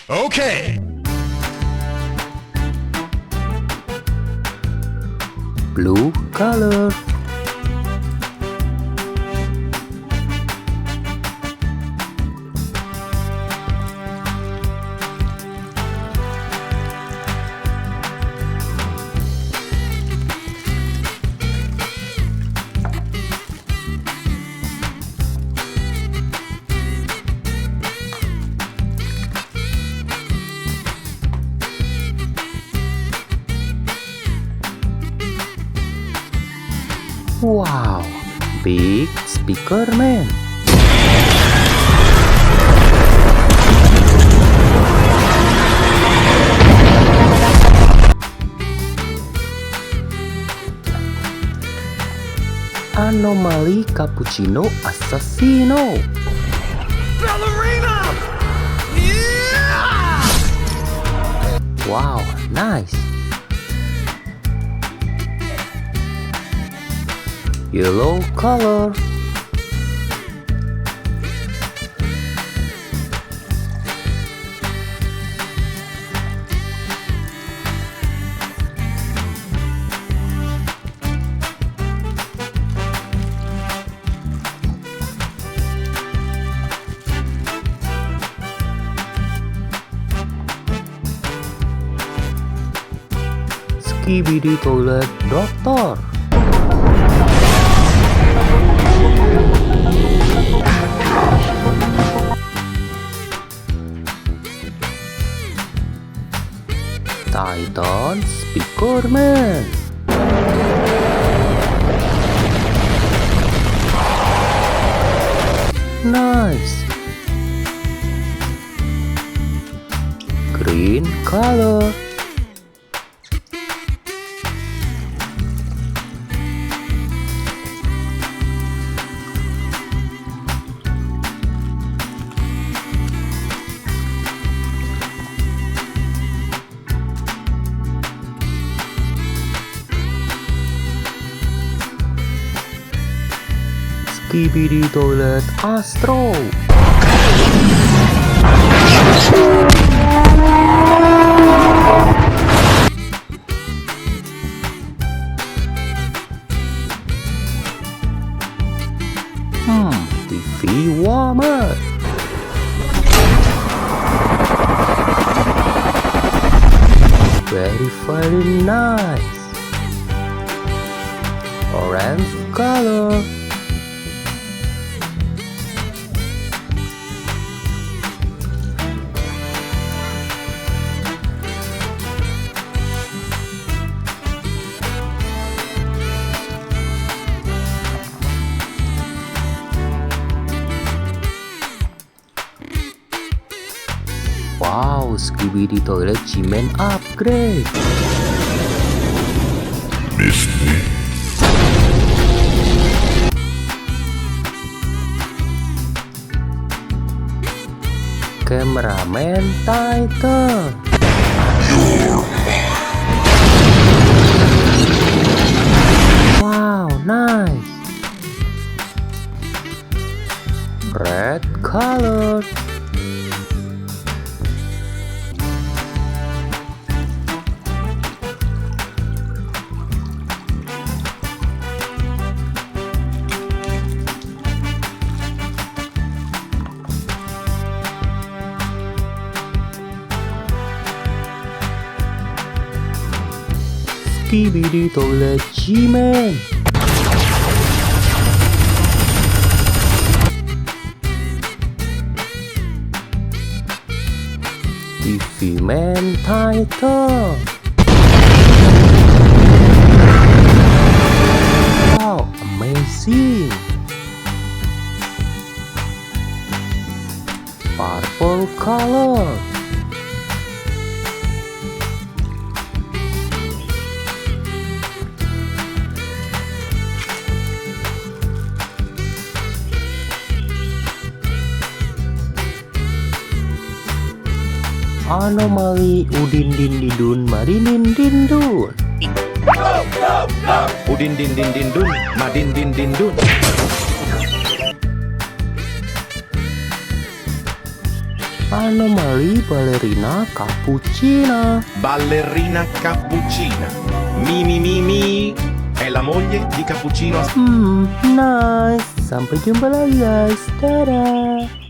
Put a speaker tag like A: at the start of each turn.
A: Okay.
B: Blue color. Wow, big speaker man. Anomaly cappuccino assassino.
A: Ballerina! Yeah!
B: Wow, nice. Yellow color. Skibidi toilet doctor. Titan speaker man. Nice. Green color. Skibidi toilet Astro. TV warmer. Very nice. Orange color. Wow, Skibidi toilet G-Man upgrade.
A: Miss me.
B: Cameraman Titan. Wow, nice. Red color. Skibidi toilet G-Man. TV Man Titan. Wow, amazing. Purple color. Anomaly Udin Din Didun Marinin Dindun.
C: Udin din din din dun, madin din din dun.
B: Anomali ballerina cappuccina.
C: Ballerina cappuccina. Mi. È la moglie di Cappuccino.
B: Nice. Sampai jumpa lagi guys. Dadah.